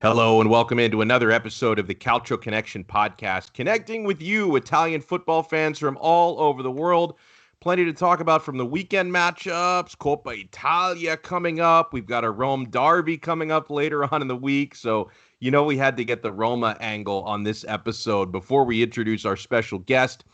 Hello and welcome into another episode of the Calcio Connection podcast, connecting with you, Italian football fans from all over the world. Plenty to talk about from the weekend matchups, Coppa Italia coming up. We've got a Rome derby coming up later on in the week. So, we had to get the Roma angle on this episode before we introduce our special guest.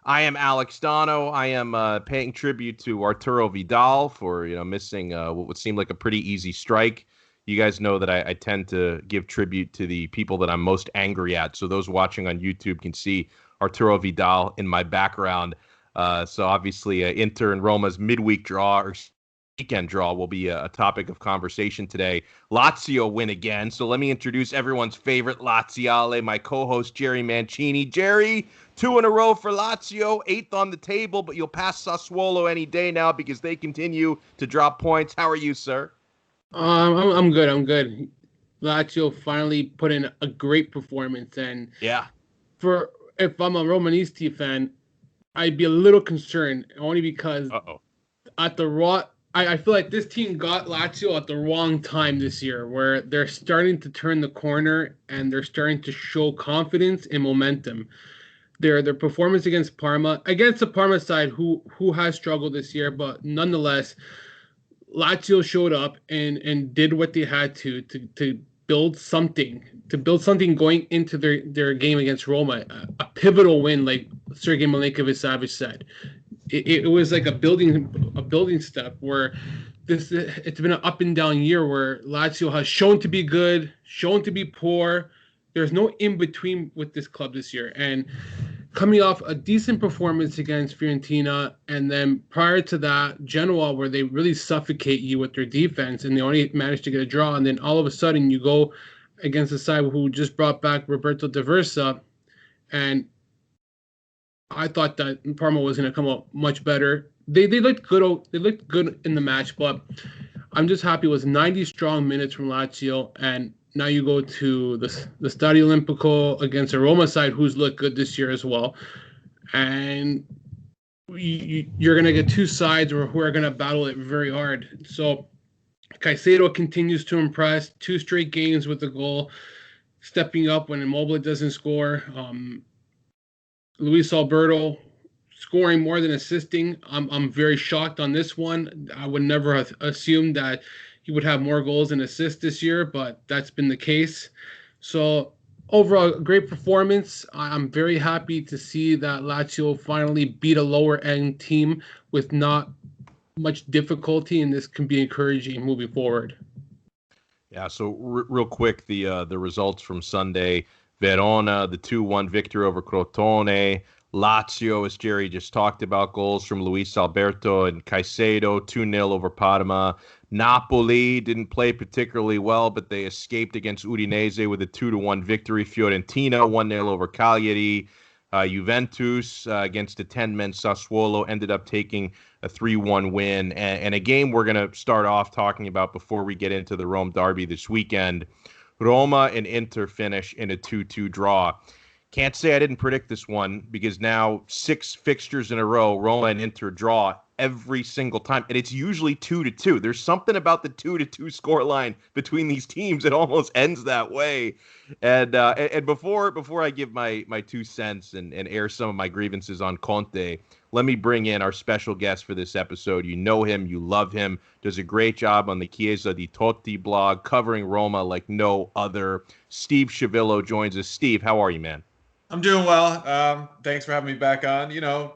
I am Alex Donno. I am paying tribute to Arturo Vidal for, missing what would seem like a pretty easy strike. You guys know that I tend to give tribute to the people that I'm most angry at. So those watching on YouTube can see Arturo Vidal in my background. So obviously Inter and Roma's midweek draw or weekend draw will be a topic of conversation today. Lazio win again. So let me introduce everyone's favorite Laziale, my co-host Jerry Mancini. Jerry, 2 in a row for Lazio, 8th on the table, but you'll pass Sassuolo any day now because they continue to drop points. How are you, sir? I'm good. I'm good. Lazio finally put in a great performance, and if I'm a Romanisti fan, I'd be a little concerned only because I feel like this team got Lazio at the wrong time this year, where they're starting to turn the corner and they're starting to show confidence and momentum. Their performance against the Parma side, who has struggled this year, but nonetheless, Lazio showed up and did what they had to build something going into their game against Roma, a pivotal win, like Sergei Milinkovic-Savic said. It was like a building step where it's been an up and down year where Lazio has shown to be good, shown to be poor. There's no in between with this club this year, and coming off a decent performance against Fiorentina, and then prior to that, Genoa, where they really suffocate you with their defense, and they only managed to get a draw, and then all of a sudden you go against a side who just brought back Roberto De Versa, and I thought that Parma was going to come up much better. They looked good. They looked good in the match, but I'm just happy it was 90 strong minutes from Lazio, and now you go to the Stadio Olimpico against a Roma side who's looked good this year as well. And you're going to get two sides who are going to battle it very hard. So Caicedo continues to impress. 2 straight games with the goal, stepping up when Immobile doesn't score. Luis Alberto scoring more than assisting. I'm very shocked on this one. I would never have assumed that he would have more goals and assists this year, but that's been the case. So overall, great performance. I'm very happy to see that Lazio finally beat a lower-end team with not much difficulty, and this can be encouraging moving forward. Yeah, so real quick, the results from Sunday. Verona, the 2-1 victory over Crotone. Lazio, as Jerry just talked about, goals from Luis Alberto and Caicedo, 2-0 over Parma. Napoli didn't play particularly well, but they escaped against Udinese with a 2-1 victory. Fiorentina, 1-0 over Cagliari. Juventus against a 10-man Sassuolo ended up taking a 3-1 win. And a game we're going to start off talking about before we get into the Rome derby this weekend. Roma and Inter finish in a 2-2 draw. Can't say I didn't predict this one because now 6 fixtures in a row, Roma and Inter draw every single time, and it's usually 2-2. There's something about the 2-2 scoreline between these teams that almost ends that way. And before I give my 2 cents and air some of my grievances on Conte, let me bring in our special guest for this episode. You know him, you love him, does a great job on the Chiesa di Totti blog, covering Roma like no other. Steve Sciavillo joins us. Steve, how are you, man? I'm doing well. Thanks for having me back on.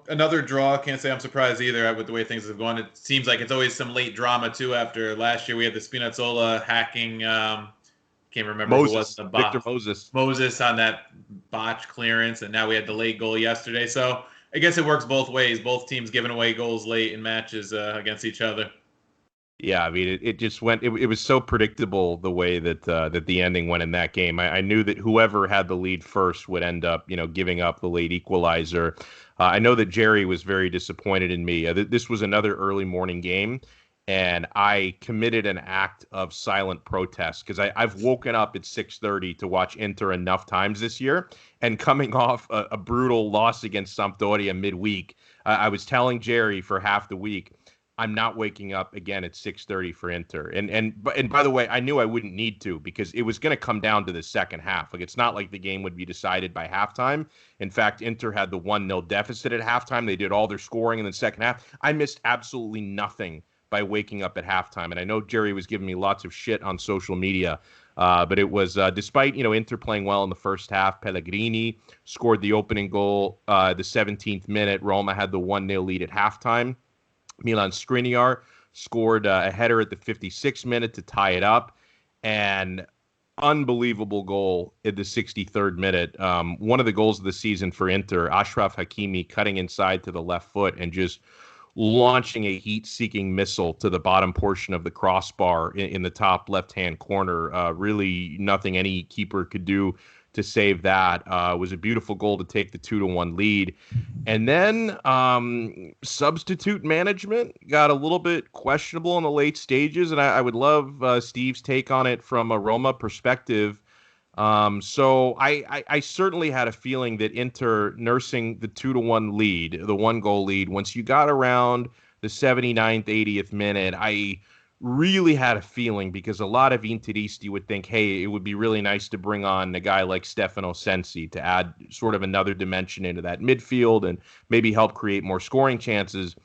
Another draw. Can't say I'm surprised either with the way things have gone. It seems like it's always some late drama, too, after last year we had the Spinazzola hacking. Can't remember who was the bot. Victor Moses. Moses on that botch clearance, and now we had the late goal yesterday. So I guess it works both ways. Both teams giving away goals late in matches against each other. Yeah, I mean, it just went. It was so predictable the way that the ending went in that game. I knew that whoever had the lead first would end up, giving up the late equalizer. I know that Jerry was very disappointed in me. This was another early morning game, and I committed an act of silent protest because I've woken up at 6:30 to watch Inter enough times this year, and coming off a brutal loss against Sampdoria midweek, I was telling Jerry for half the week, I'm not waking up again at 6:30 for Inter. And by the way, I knew I wouldn't need to because it was going to come down to the second half. Like, it's not like the game would be decided by halftime. In fact, Inter had the 1-0 deficit at halftime. They did all their scoring in the second half. I missed absolutely nothing by waking up at halftime. And I know Jerry was giving me lots of shit on social media, but it was despite, Inter playing well in the first half. Pellegrini scored the opening goal the 17th minute. Roma had the 1-0 lead at halftime. Milan Skriniar scored a header at the 56th minute to tie it up. And unbelievable goal in the 63rd minute. One of the goals of the season for Inter, Achraf Hakimi cutting inside to the left foot and just launching a heat-seeking missile to the bottom portion of the crossbar in the top left-hand corner. Really nothing any keeper could do to save that. Was a beautiful goal to take the 2-1 lead. And then substitute management got a little bit questionable in the late stages, and I would love Steve's take on it from a Roma perspective. So I certainly had a feeling that Inter nursing the 2-1 lead, the 1-goal lead, once you got around the 79th, 80th minute, I really had a feeling, because a lot of Interisti would think, hey, it would be really nice to bring on a guy like Stefano Sensi to add sort of another dimension into that midfield and maybe help create more scoring chances.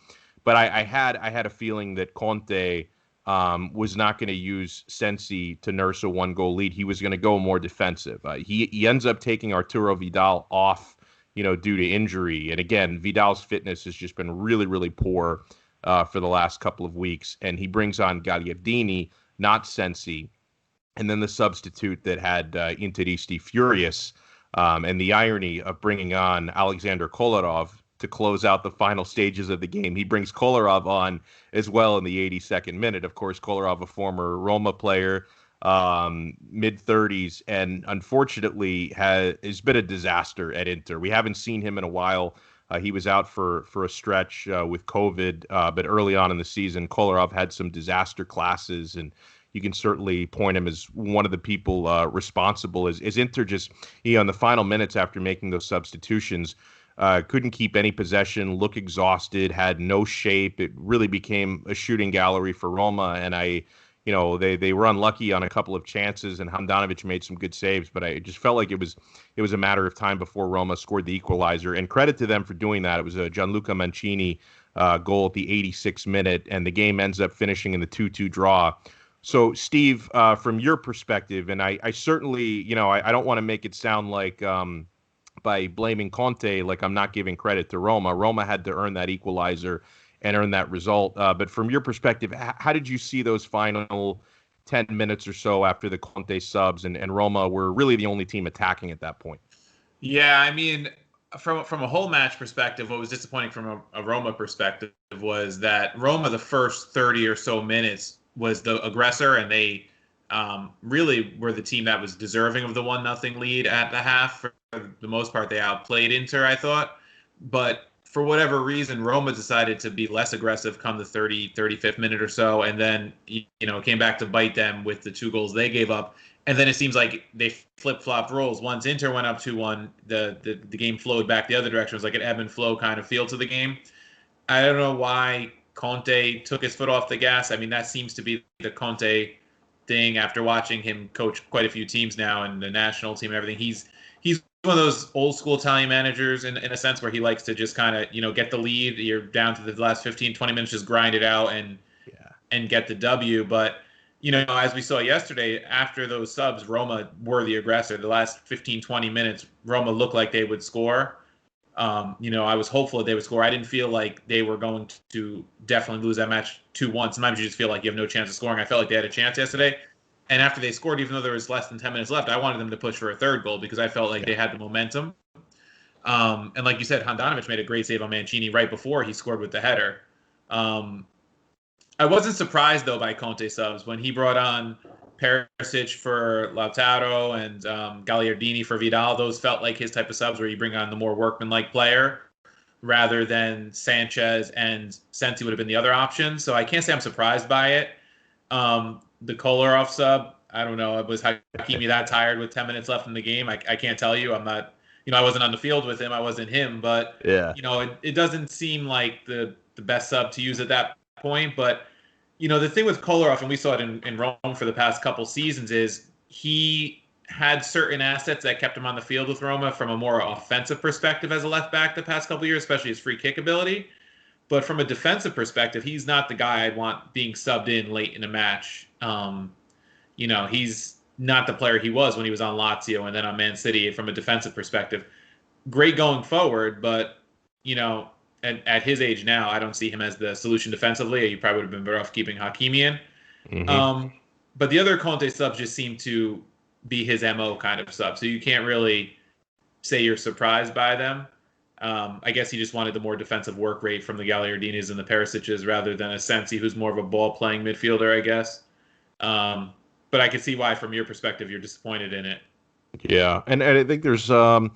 But I had a feeling that Conte was not going to use Sensi to nurse a 1-goal lead. He was going to go more defensive. He ends up taking Arturo Vidal off, due to injury. And again, Vidal's fitness has just been really, really poor for the last couple of weeks. And he brings on Gagliardini, not Sensi. And then the substitute that had Interisti furious. And the irony of bringing on Alexander Kolarov to close out the final stages of the game. He brings Kolarov on as well in the 82nd minute. Of course, Kolarov, a former Roma player, mid-30s, and unfortunately has been a disaster at Inter. We haven't seen him in a while. He was out for a stretch with COVID, but early on in the season, Kolarov had some disaster classes, and you can certainly point him as one of the people responsible. As Inter just, in the final minutes after making those substitutions, couldn't keep any possession, looked exhausted, had no shape. It really became a shooting gallery for Roma, and they were unlucky on a couple of chances, and Handanovic made some good saves, but I just felt like it was a matter of time before Roma scored the equalizer. And credit to them for doing that. It was a Gianluca Mancini goal at the 86th minute, and the game ends up finishing in the 2-2 draw. So, Steve, from your perspective, and I certainly, I don't want to make it sound like by blaming Conte, like I'm not giving credit to Roma. Roma had to earn that equalizer and earn that result. But from your perspective, how did you see those final 10 minutes or so after the Conte subs, and Roma were really the only team attacking at that point? Yeah, I mean, from a whole match perspective, what was disappointing from a Roma perspective was that Roma, the first 30 or so minutes, was the aggressor, and they really were the team that was deserving of the 1-0 lead at the half. For the most part, they outplayed Inter, I thought. But for whatever reason, Roma decided to be less aggressive come the 35th minute or so, and then came back to bite them with the 2 goals they gave up. And then it seems like they flip-flopped roles. Once Inter went up 2-1, the game flowed back the other direction. It was like an ebb and flow kind of feel to the game. I don't know why Conte took his foot off the gas. I mean, that seems to be the Conte thing after watching him coach quite a few teams now and the national team and everything. He's one of those old school Italian managers in a sense where he likes to just kind of, get the lead. You're down to the last 15, 20 minutes, just grind it out and get the W. But, as we saw yesterday, after those subs, Roma were the aggressor. The last 15, 20 minutes, Roma looked like they would score. I was hopeful that they would score. I didn't feel like they were going to definitely lose that match 2-1. Sometimes you just feel like you have no chance of scoring. I felt like they had a chance yesterday. And after they scored, even though there was less than 10 minutes left, I wanted them to push for a third goal because I felt like they had the momentum. And like you said, Handanovic made a great save on Mancini right before he scored with the header. I wasn't surprised, though, by Conte subs. When he brought on Perisic for Lautaro and Gagliardini for Vidal, those felt like his type of subs where you bring on the more workmanlike player rather than Sanchez and Sensi would have been the other option. So I can't say I'm surprised by it. The Kolarov sub, I don't know. Was Hakimi that tired with 10 minutes left in the game? I can't tell you. I'm not, I wasn't on the field with him. I wasn't him. But, yeah, it doesn't seem like the best sub to use at that point. But, the thing with Kolarov, and we saw it in Rome for the past couple seasons, is he had certain assets that kept him on the field with Roma from a more offensive perspective as a left back the past couple of years, especially his free kick ability. But from a defensive perspective, he's not the guy I'd want being subbed in late in a match. He's not the player he was when he was on Lazio and then on Man City from a defensive perspective. Great going forward, but, at his age now, I don't see him as the solution defensively. He probably would have been better off keeping Hakimi in. Mm-hmm. But the other Conte subs just seem to be his MO kind of sub. So you can't really say you're surprised by them. I guess he just wanted the more defensive work rate from the Gagliardinis and the Perisic's rather than a Sensi, who's more of a ball-playing midfielder, I guess. But I can see why, from your perspective, you're disappointed in it. Yeah, and I think there's, I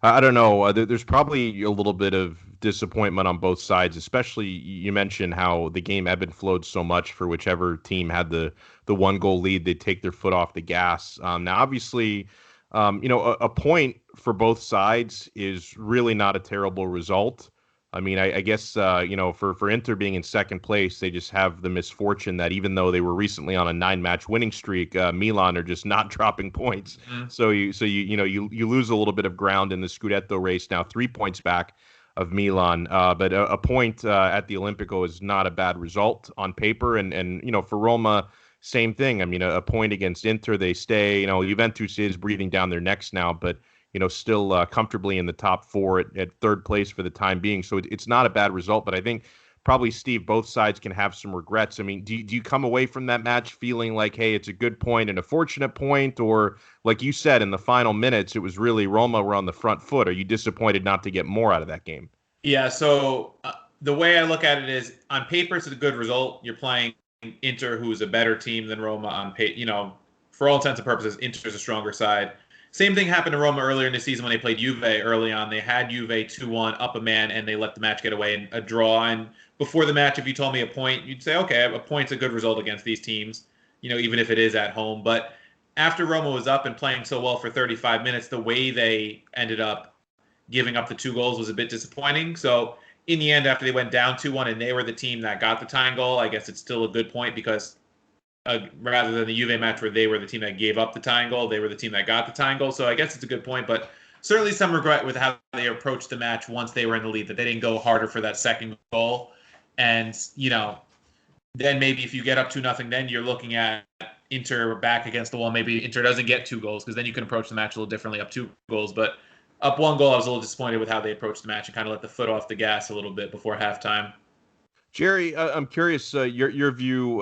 don't know, there's probably a little bit of disappointment on both sides, especially you mentioned how the game ebbed and flowed so much for whichever team had the one-goal lead. They'd take their foot off the gas. Now, obviously, a point for both sides is really not a terrible result. I mean, I guess, for Inter being in second place, they just have the misfortune that even though they were recently on a 9-match winning streak, Milan are just not dropping points. Mm-hmm. So you lose a little bit of ground in the Scudetto race now, 3 points back of Milan. But a point at the Olimpico is not a bad result on paper. And for Roma, same thing. I mean, a point against Inter, they stay. Juventus is breathing down their necks now, but still comfortably in the top 4 at third place for the time being. So it's not a bad result, but I think probably, Steve, both sides can have some regrets. I mean, do you come away from that match feeling like, hey, it's a good point and a fortunate point, or like you said, in the final minutes, it was really Roma were on the front foot? Are you disappointed not to get more out of that game? Yeah, so the way I look at it is, on paper, it's a good result. You're playing Inter, who's a better team than Roma on paper. For all intents and purposes, Inter's a stronger side. Same thing happened to Roma earlier in the season when they played Juve early on. They had Juve 2-1 up a man, and they let the match get away in a draw. And before the match, if you told me a point, you'd say, okay, a point's a good result against these teams, even if it is at home. But after Roma was up and playing so well for 35 minutes, the way they ended up giving up the 2 goals was a bit disappointing. So in the end, after they went down 2-1 and they were the team that got the tying goal, I guess it's still a good point because rather than the Juve match where they were the team that gave up the tying goal, they were the team that got the tying goal. So I guess it's a good point, but certainly some regret with how they approached the match once they were in the lead, that they didn't go harder for that second goal. And, then maybe if you get up 2-0, then you're looking at Inter back against the wall. Maybe Inter doesn't get 2 goals because then you can approach the match a little differently up 2 goals. But up 1 goal, I was a little disappointed with how they approached the match and kind of let the foot off the gas a little bit before halftime. Jerry, I'm curious your view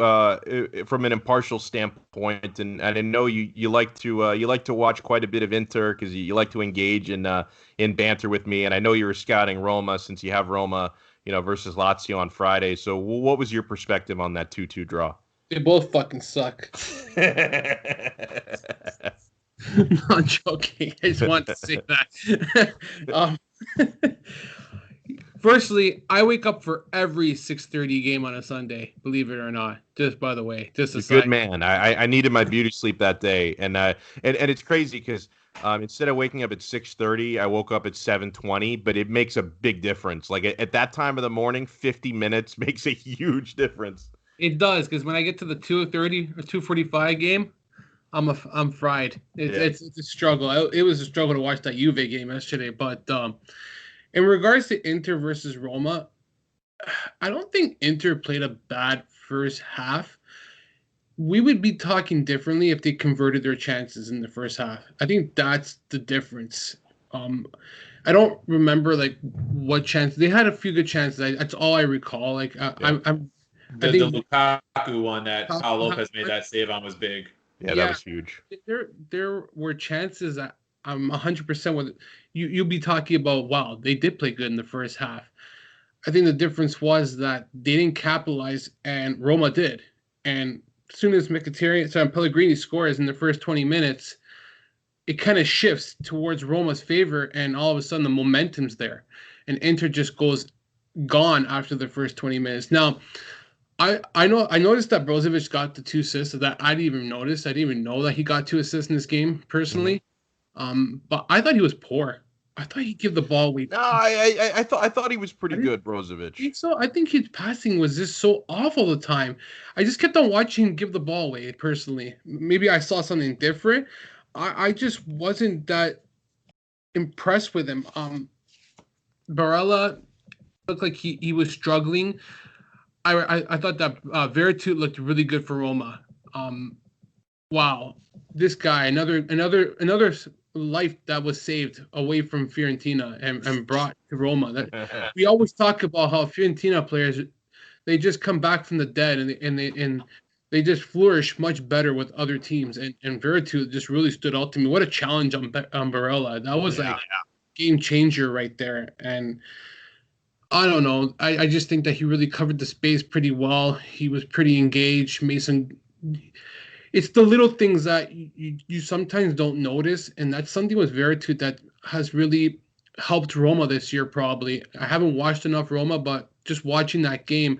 from an impartial standpoint, and I know you like to watch quite a bit of Inter because you like to engage in banter with me, and I know you were scouting Roma since you have Roma versus Lazio on Friday. So what was your perspective on that 2-2 draw? They both fucking suck. Not joking. I just want to say that. Firstly, I wake up for every 6:30 game on a Sunday, believe it or not. Just by the way, just a good man. I needed my beauty sleep that day, and it's crazy because instead of waking up at 6:30, I woke up at 7:20. But it makes a big difference. Like at that time of the morning, 50 minutes makes a huge difference. It does, because when I get to the 2:30 or 2:45 game, I'm fried. It's a struggle. It was a struggle to watch that Juve game yesterday, but. In regards to Inter versus Roma, I don't think Inter played a bad first half. We would be talking differently if they converted their chances in the first half. I think that's the difference. I don't remember what chance they had. A few good chances. That's all I recall. I think the Lukaku one that Paul Lopez made that save on was big. Yeah, that was huge. There were chances that I'm 100% with it. You'll be talking about, wow, they did play good in the first half. I think the difference was that they didn't capitalize and Roma did. And as soon as Pellegrini scores in the first 20 minutes, it kind of shifts towards Roma's favor, and all of a sudden the momentum's there. And Inter just goes gone after the first 20 minutes. Now, I noticed that Brozovic got the 2 assists that I didn't even notice. I didn't even know that he got 2 assists in this game personally. But I thought he was poor. I thought he'd give the ball away. No, I thought he was pretty good, I Brozovic. think so. I think his passing was just so off all the time. I just kept on watching him give the ball away. Personally, maybe I saw something different. I just wasn't that impressed with him. Barella looked like he was struggling. I thought that Veretout looked really good for Roma. Wow, this guy, another life that was saved away from Fiorentina and brought to Roma. That we always talk about how Fiorentina players, they just come back from the dead and they just flourish much better with other teams. And Veretout just really stood out to me. What a challenge on Barella. That was game changer right there. And I don't know. I just think that he really covered the space pretty well. He was pretty engaged. It's the little things that you sometimes don't notice, and that's something with Veretout that has really helped Roma this year. Probably I haven't watched enough Roma, but just watching that game,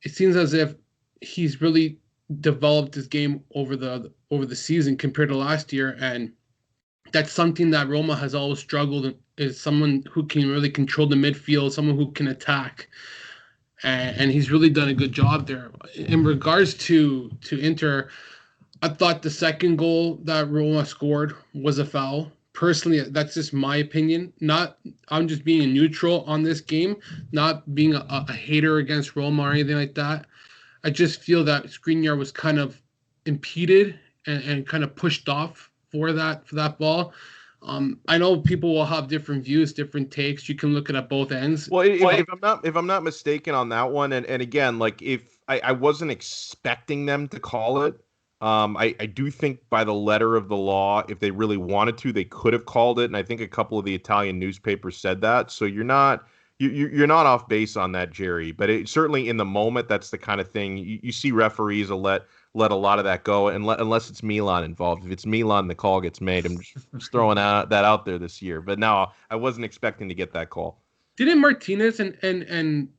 it seems as if he's really developed his game over the season compared to last year, and that's something that Roma has always struggled, is someone who can really control the midfield, someone who can attack. And he's really done a good job there. In regards to Inter, I thought the second goal that Roma scored was a foul. Personally, that's just my opinion. I'm just being neutral on this game, not being a hater against Roma or anything like that. I just feel that Skriniar was kind of impeded and kind of pushed off for that ball. I know people will have different views, different takes. You can look at both ends. Well, if I'm not mistaken on that one, and again, like if I wasn't expecting them to call it, I do think by the letter of the law, if they really wanted to, they could have called it, and I think a couple of the Italian newspapers said that. So you're not off base on that, Jerry. But certainly in the moment, that's the kind of thing you see referees will let a lot of that go, unless it's Milan involved. If it's Milan, the call gets made. I'm just throwing that out there this year. But no, I wasn't expecting to get that call. Didn't Martinez and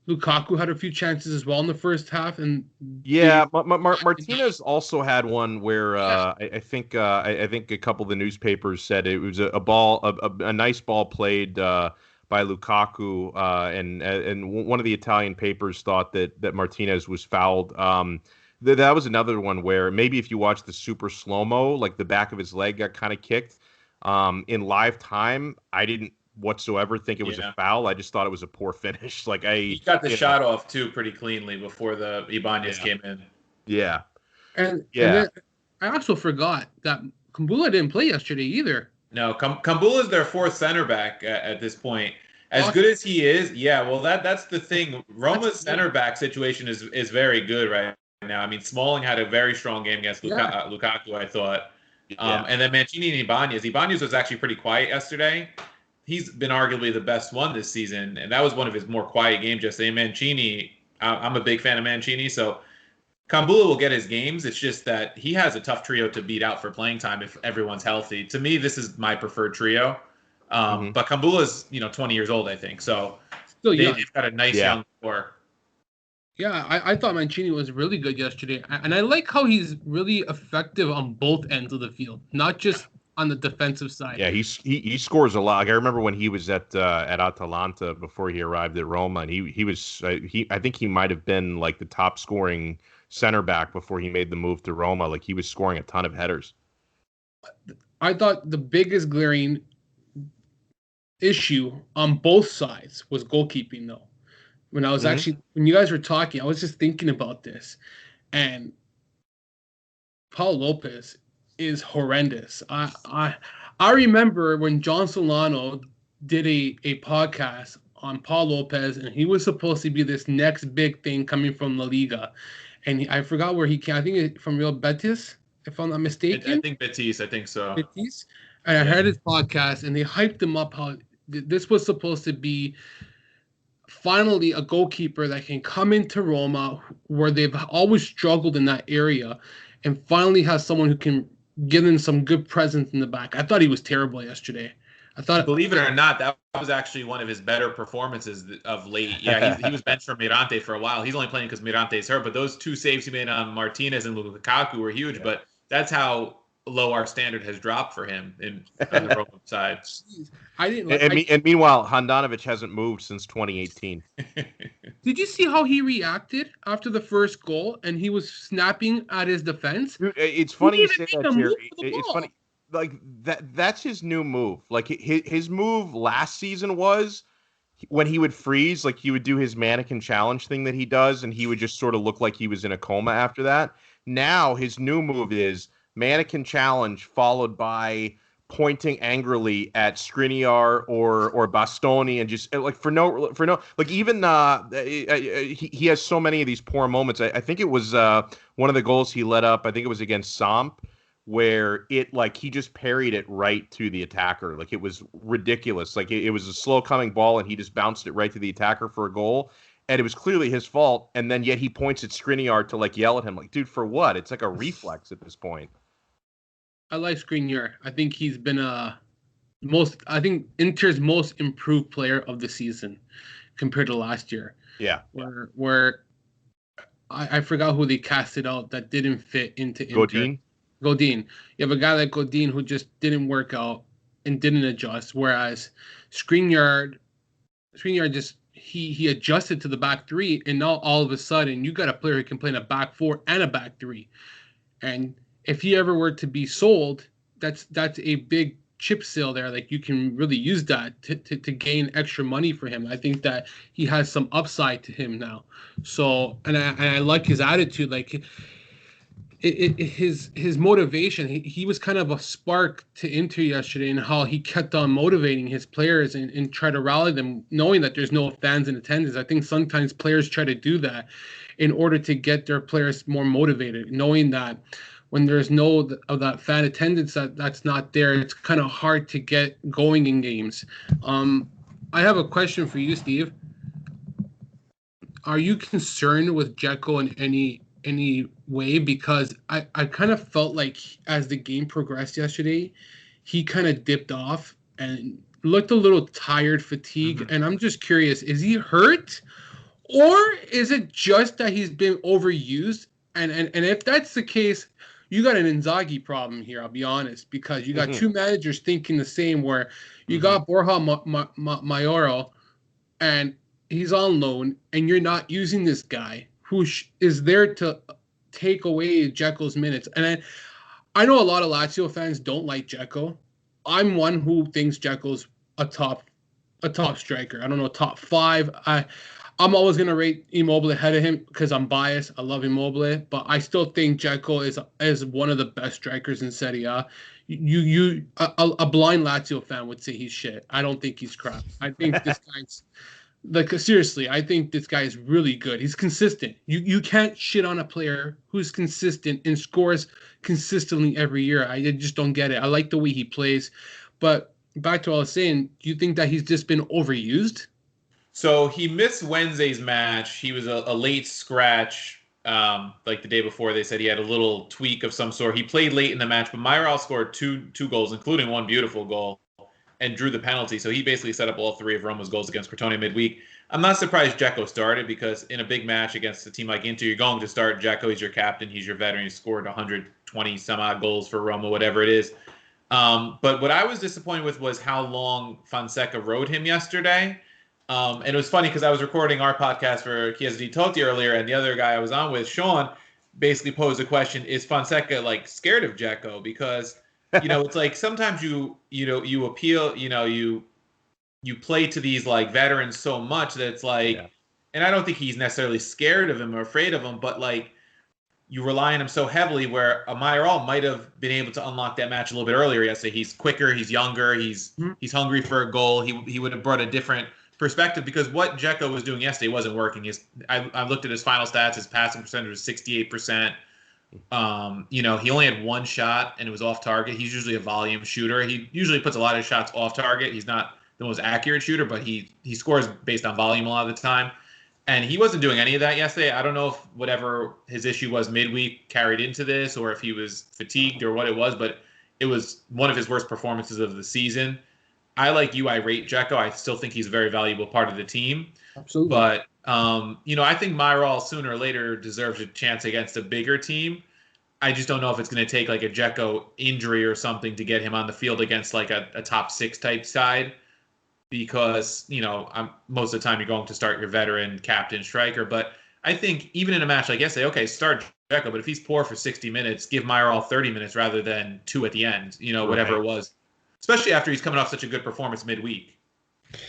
Lukaku had a few chances as well in the first half? And Martinez also had one where I think a couple of the newspapers said it was a nice ball played by Lukaku, and one of the Italian papers thought that Martinez was fouled. That was another one where maybe if you watch the super slow-mo, like the back of his leg got kind of kicked. In live time, I didn't whatsoever think it was a foul. I just thought it was a poor finish. He got the shot off too pretty cleanly before the Ibanez came in. Yeah. And then I also forgot that Kumbula didn't play yesterday either. No, Kumbula is their fourth center back at this point. As good as he is, that's the thing. Roma's center back situation is very good right now. I mean, Smalling had a very strong game against Lukaku, I thought. And then Mancini and Ibanez. Ibanez was actually pretty quiet yesterday. He's been arguably the best one this season, and that was one of his more quiet games yesterday. Mancini, I'm a big fan of Mancini, so Kumbula will get his games. It's just that he has a tough trio to beat out for playing time if everyone's healthy. To me, this is my preferred trio. But Kumbula is 20 years old, I think. So they've got a nice young core. Yeah, I thought Mancini was really good yesterday, and I like how he's really effective on both ends of the field, not just on the defensive side. Yeah, he scores a lot. I remember when he was at Atalanta before he arrived at Roma, and he was I think he might have been like the top scoring center back before he made the move to Roma. Like he was scoring a ton of headers. I thought the biggest glaring issue on both sides was goalkeeping, though. When I was when you guys were talking, I was just thinking about this, and Paul Lopez is horrendous. I remember when John Solano did a podcast on Paul Lopez, and he was supposed to be this next big thing coming from La Liga, and I forgot where he came. I think from Real Betis, if I'm not mistaken. I think Betis. I think so. Betis, and I heard his podcast, and they hyped him up how this was supposed to be finally a goalkeeper that can come into Roma, where they've always struggled in that area, and finally has someone who can give them some good presence in the back. I thought he was terrible yesterday. Believe it or not, that was actually one of his better performances of late. Yeah, he was benched for Mirante for a while. He's only playing because Mirante's hurt, but those two saves he made on Martinez and Lukaku were huge. Yeah. But that's how low our standard has dropped for him on the Roma side. Jeez. I didn't like. And meanwhile, Handanovic hasn't moved since 2018. Did you see how he reacted after the first goal and he was snapping at his defense? Dude, it's funny you say that, Jerry. It's funny. Like that's his new move. Like his move last season was when he would freeze, like he would do his mannequin challenge thing that he does, and he would just sort of look like he was in a coma after that. Now his new move is mannequin challenge followed by pointing angrily at Skriniar or Bastoni, and just like for no like even he has so many of these poor moments. I think it was one of the goals he let up. I think it was against Samp, where it like he just parried it right to the attacker. Like it was ridiculous. Like it was a slow coming ball and he just bounced it right to the attacker for a goal. And it was clearly his fault. And then yet he points at Skriniar to like yell at him. Like, dude, for what? It's like a reflex at this point. I like Skriniar. I think he's been I think Inter's most improved player of the season compared to last year. Yeah. Where I forgot who they casted out that didn't fit into Inter. Godin. You have a guy like Godin who just didn't work out and didn't adjust, whereas Skriniar just he adjusted to the back three, and now all of a sudden you got a player who can play in a back four and a back three. And if he ever were to be sold, that's a big chip sale there. Like you can really use that to gain extra money for him. I think that he has some upside to him now. So and I like his attitude. Like his motivation. He was kind of a spark to Inter yesterday, and how he kept on motivating his players and try to rally them, knowing that there's no fans in attendance. I think sometimes players try to do that in order to get their players more motivated, knowing that when there's no of that fan attendance that's not there, it's kind of hard to get going in games. I have a question for you, Steve. Are you concerned with Dzeko in any way? Because I kind of felt like as the game progressed yesterday, he kind of dipped off and looked a little tired, fatigued. Mm-hmm. And I'm just curious, is he hurt? Or is it just that he's been overused? And if that's the case, you got an Inzaghi problem here, I'll be honest, because you got two managers thinking the same, where you got Borja Mayoral, and he's on loan, and you're not using this guy who is there to take away Dzeko's minutes. And I know a lot of Lazio fans don't like Dzeko. I'm one who thinks Dzeko's a top striker. I don't know, top five. I'm always going to rate Immobile ahead of him because I'm biased. I love Immobile, but I still think Dzeko is one of the best strikers in Serie A. A blind Lazio fan would say he's shit. I don't think he's crap. I think this guy's like, seriously, I think this guy is really good. He's consistent. You can't shit on a player who's consistent and scores consistently every year. I just don't get it. I like the way he plays. But back to what I was saying, do you think that he's just been overused? So he missed Wednesday's match. He was a late scratch. Like the day before, they said he had a little tweak of some sort. He played late in the match, but Mayoral scored two goals, including one beautiful goal, and drew the penalty. So he basically set up all three of Roma's goals against Crotone midweek. I'm not surprised Dzeko started, because in a big match against a team like Inter, you're going to start Dzeko. He's your captain. He's your veteran. He scored 120 some odd goals for Roma, whatever it is. But what I was disappointed with was how long Fonseca rode him yesterday. And it was funny because I was recording our podcast for Chiesa di Totti earlier, and the other guy I was on with, Sean, basically posed a question: is Fonseca like scared of Dzeko? Because it's like sometimes you appeal, you play to these like veterans so much that it's like, and I don't think he's necessarily scared of him or afraid of him, but like you rely on him so heavily, where Mayoral might have been able to unlock that match a little bit earlier yesterday. He's quicker, he's younger, he's hungry for a goal. He would have brought a different perspective, because what Dzeko was doing yesterday wasn't working. I looked at his final stats. His passing percentage was 68%. He only had one shot, and it was off target. He's usually a volume shooter. He usually puts a lot of shots off target. He's not the most accurate shooter, but he scores based on volume a lot of the time. And he wasn't doing any of that yesterday. I don't know if whatever his issue was midweek carried into this, or if he was fatigued or what it was, but it was one of his worst performances of the season. I like you. I rate Dzeko. I still think he's a very valuable part of the team. Absolutely. But, I think Mayoral sooner or later deserves a chance against a bigger team. I just don't know if it's going to take like a Dzeko injury or something to get him on the field against like a top 6 type side, because, most of the time you're going to start your veteran captain striker. But I think even in a match like yesterday, okay, start Dzeko, but if he's poor for 60 minutes, give Meyer all 30 minutes rather than 2 at the end, whatever it was, especially after he's coming off such a good performance midweek.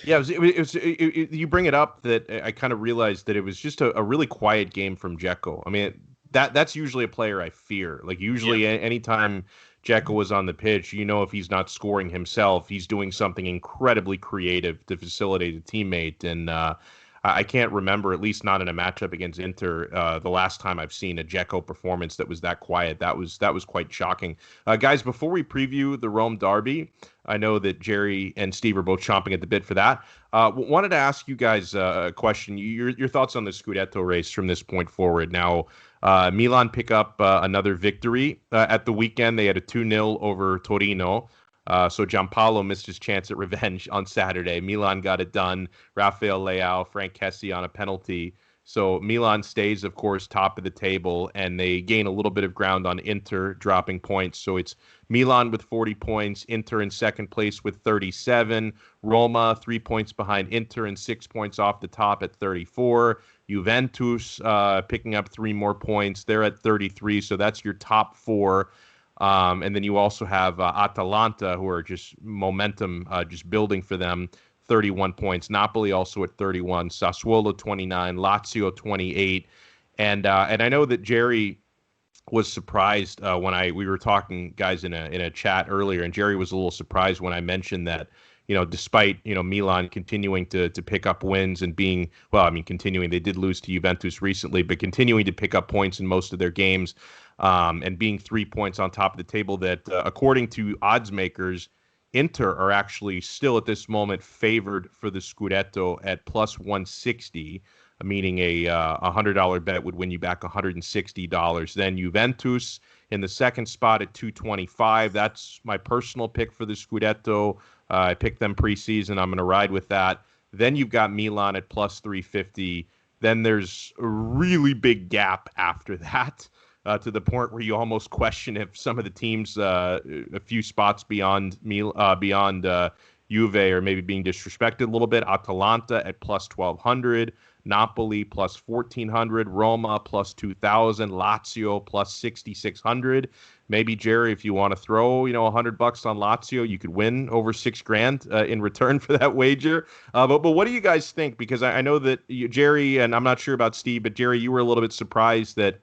Yeah, you bring it up that I kind of realized that it was just a really quiet game from Dzeko. I mean, that's usually a player I fear. Like usually anytime Dzeko was on the pitch, if he's not scoring himself, he's doing something incredibly creative to facilitate a teammate. And I can't remember, at least not in a matchup against Inter, the last time I've seen a Dzeko performance that was that quiet. That was quite shocking. Guys, before we preview the Rome derby, I know that Jerry and Steve are both chomping at the bit for that. Wanted to ask you guys a question. Your thoughts on the Scudetto race from this point forward. Now, Milan pick up another victory at the weekend. They had a 2-0 over Torino. So Giampaolo missed his chance at revenge on Saturday. Milan got it done. Rafael Leao, Frank Kessie on a penalty. So Milan stays, of course, top of the table, and they gain a little bit of ground on Inter, dropping points. So it's Milan with 40 points, Inter in second place with 37, Roma 3 points behind Inter and 6 points off the top at 34. Juventus picking up 3 more points. They're at 33, so that's your top 4. And then you also have Atalanta, who are just momentum, just building for them, 31 points. Napoli also at 31. Sassuolo 29. Lazio 28. And I know that Jerry was surprised when we were talking, guys, in a chat earlier, and Jerry was a little surprised when I mentioned that, despite, Milan continuing to pick up wins and continuing, they did lose to Juventus recently, but continuing to pick up points in most of their games. And being 3 points on top of the table, that according to odds makers, Inter are actually still at this moment favored for the Scudetto at plus 160, meaning a $100 bet would win you back $160. Then Juventus in the second spot at 225. That's my personal pick for the Scudetto. I picked them preseason. I'm going to ride with that. Then you've got Milan at plus 350. Then there's a really big gap after that. To the point where you almost question if some of the teams a few spots beyond Juve are maybe being disrespected a little bit. Atalanta at plus 1,200, Napoli plus 1,400, Roma plus 2,000, Lazio plus 6,600. Maybe, Jerry, if you want to throw $100 on Lazio, you could win over $6,000 in return for that wager. But what do you guys think? Because I know that Jerry, and I'm not sure about Steve, but Jerry, you were a little bit surprised that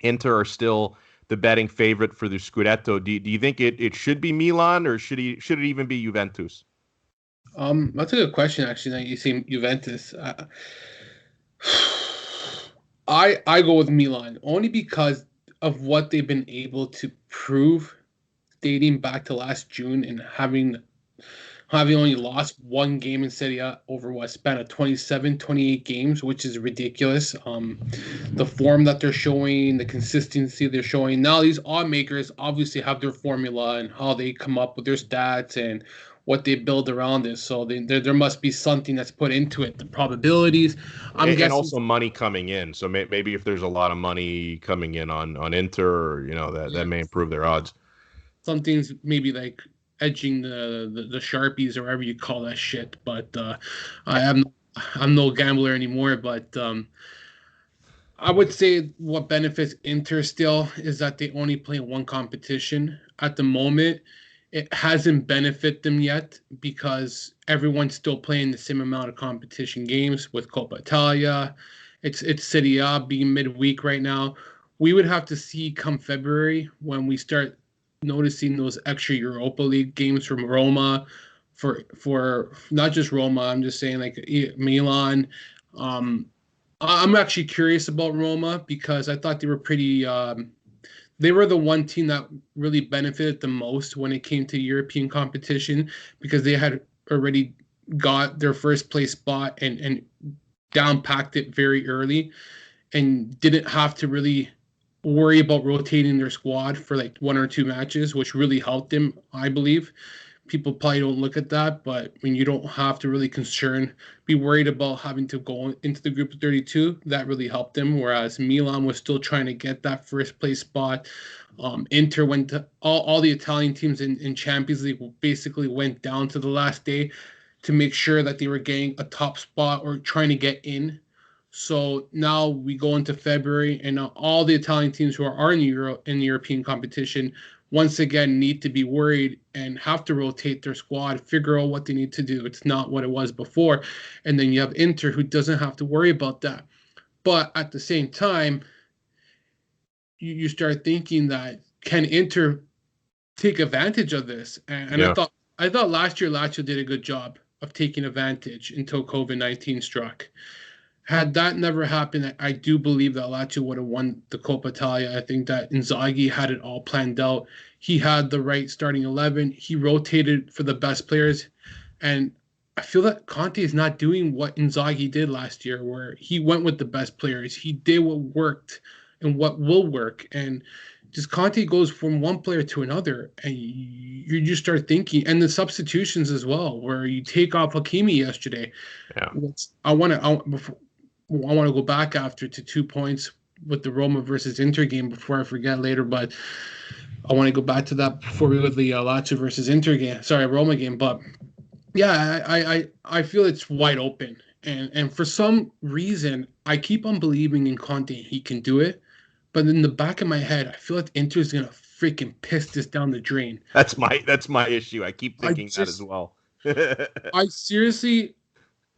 Inter are still the betting favorite for the Scudetto. Do you think it should be Milan, or should it even be Juventus? That's a good question, actually. Now you say Juventus. I go with Milan only because of what they've been able to prove dating back to last June, and having only lost 1 game in Serie A over what span of 28 games, which is ridiculous. The form that they're showing, the consistency they're showing. Now these odd makers obviously have their formula and how they come up with their stats and what they build around it. So there must be something that's put into it. The probabilities. I'm guessing, and also money coming in. So maybe if there's a lot of money coming in on Inter, that may improve their odds. Something's maybe like edging the Sharpies or whatever you call that shit. But I'm no gambler anymore. But I would say what benefits Inter still is that they only play 1 competition at the moment. It hasn't benefited them yet because everyone's still playing the same amount of competition games with Coppa Italia. It's Serie A being midweek right now. We would have to see come February when we start noticing those extra Europa League games from Roma, for not just Roma. I'm just saying like Milan. I'm actually curious about Roma because I thought they were pretty. They were the one team that really benefited the most when it came to European competition because they had already got their first place spot and down-packed it very early and didn't have to really worry about rotating their squad for like 1 or 2 matches, which really helped them, I believe, People probably don't look at that, but when you don't have to really be worried about having to go into the group of 32, that really helped them. Whereas Milan was still trying to get that first place spot. Inter went to all the Italian teams in Champions League basically went down to the last day to make sure that they were getting a top spot or trying to get in. So now we go into February, and now all the Italian teams who are in the European competition once again need to be worried and have to rotate their squad, figure out what they need to do. It's not what it was before. And then you have Inter, who doesn't have to worry about that. But at the same time, you start thinking that can Inter take advantage of this? And Yeah. I thought last year Lazio did a good job of taking advantage until COVID-19 struck. Had that never happened, I do believe that Lazio would have won the Coppa Italia. I think that Inzaghi had it all planned out. He had the right starting 11. He rotated for the best players. And I feel that Conte is not doing what Inzaghi did last year, where he went with the best players. He did what worked and what will work. And just Conte goes from one player to another, and you just start thinking, and the substitutions as well, where you take off Hakimi yesterday. Yeah. I want to go back after to 2 points with the Roma versus Inter game before I forget later, but I want to go back to that before we go to the Lazio versus Inter game. Sorry, Roma game, but yeah, I feel it's wide open, and for some reason I keep on believing in Conte. He can do it. But in the back of my head, I feel like Inter is gonna freaking piss this down the drain. That's my issue. I keep thinking that as well. I seriously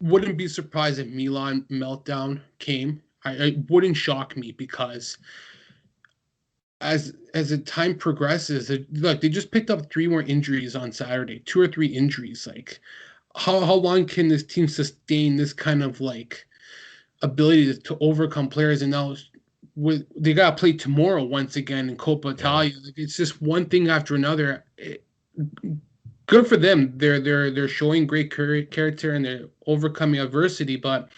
wouldn't be surprised if Milan meltdown came. It wouldn't shock me because as the time progresses, they just picked up 3 more injuries on Saturday, 2 or 3 injuries. Like, how long can this team sustain this kind of like ability to overcome players? And now they got to play tomorrow once again in Coppa Italia. Like, it's just one thing after another. Good for them. They're showing great character and they're overcoming adversity. But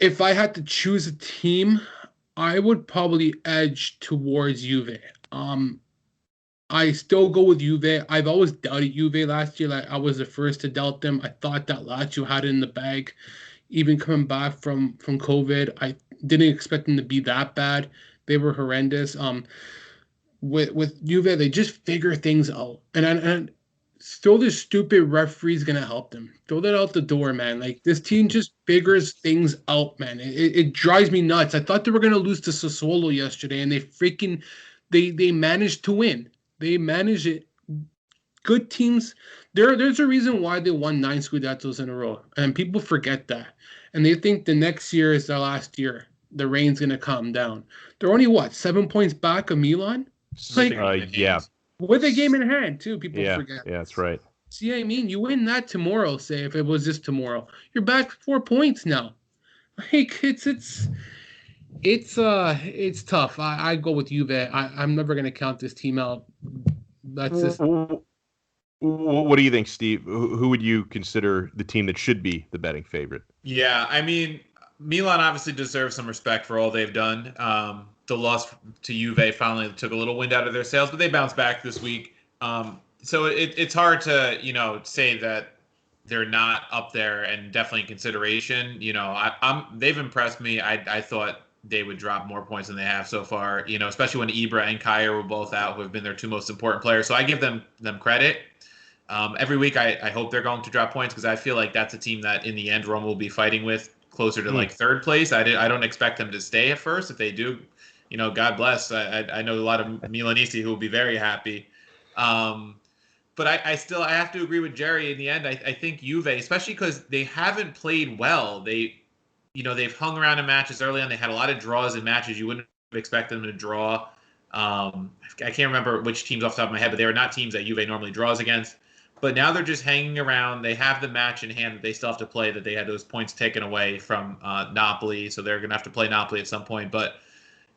if I had to choose a team, I would probably edge towards Juve. I still go with Juve. I've always doubted Juve last year. Like, I was the first to doubt them. I thought that Lazio had it in the bag. Even coming back from COVID, I didn't expect them to be that bad. They were horrendous. With Juve, they just figure things out. And still, this stupid referee's gonna help them. Throw that out the door, man. Like, this team just figures things out, man. It drives me nuts. I thought they were gonna lose to Sassuolo yesterday, and they managed to win. They managed it. Good teams. There's a reason why they won 9 Scudettos in a row, and people forget that. And they think the next year is their last year. The rain's gonna calm down. They're only 7 points back of Milan. Yeah. With a game in hand too. People forget. Yeah, that's right. See what I mean? You win that tomorrow. Say if it was just tomorrow, you're back 4 points now. Like, it's tough. I go with Juve. I'm never gonna count this team out. That's just. What do you think, Steve? Who would you consider the team that should be the betting favorite? Yeah, I mean, Milan obviously deserves some respect for all they've done. The loss to Juve finally took a little wind out of their sails, but they bounced back this week. So it's hard to, say that they're not up there and definitely in consideration. They've impressed me. I thought they would drop more points than they have so far, especially when Ibra and Kyer were both out, who have been their 2 most important players. So I give them credit. Every week I hope they're going to drop points because I feel like that's a team that in the end Roma will be fighting with closer to like 3rd place. I don't expect them to stay at first. If they do, God bless. I know a lot of Milanisti who will be very happy. But I have to agree with Jerry in the end. I think Juve, especially because they haven't played well. They've hung around in matches early on. They had a lot of draws in matches you wouldn't expect them to draw. I can't remember which teams off the top of my head, but they were not teams that Juve normally draws against. But now they're just hanging around. They have the match in hand that they still have to play, that they had those points taken away from Napoli. So they're going to have to play Napoli at some point. But,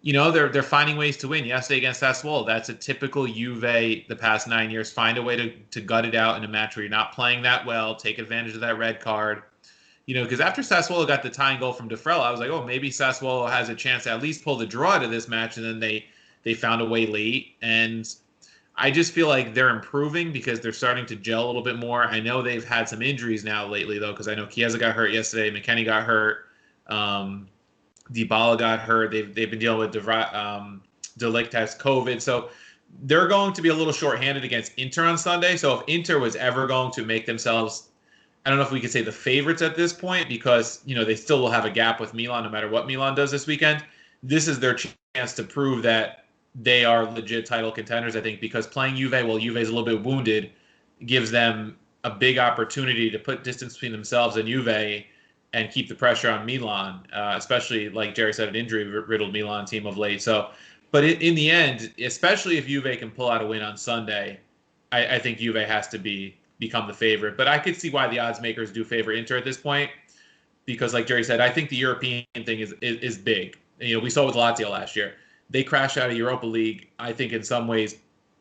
they're finding ways to win. Yesterday against Sassuolo, that's a typical Juve the past 9 years. Find a way to gut it out in a match where you're not playing that well. Take advantage of that red card. Because after Sassuolo got the tying goal from DeFrel, I was like, oh, maybe Sassuolo has a chance to at least pull the draw to this match. And then they found a way late. And I just feel like they're improving because they're starting to gel a little bit more. I know they've had some injuries now lately, though, because I know Chiesa got hurt yesterday, McKennie got hurt, Dybala got hurt. They've been dealing with De Ligt has COVID, so they're going to be a little shorthanded against Inter on Sunday. So if Inter was ever going to make themselves, I don't know if we could say the favorites at this point, because they still will have a gap with Milan no matter what Milan does this weekend. This is their chance to prove that they are legit title contenders, I think, because playing Juve while Juve is a little bit wounded gives them a big opportunity to put distance between themselves and Juve and keep the pressure on Milan, especially, like Jerry said, an injury-riddled Milan team of late. So, but in the end, especially if Juve can pull out a win on Sunday, I think Juve has to become the favorite. But I could see why the odds makers do favor Inter at this point, because, like Jerry said, I think the European thing is big. We saw with Lazio last year. They crashed out of Europa League. I think in some ways,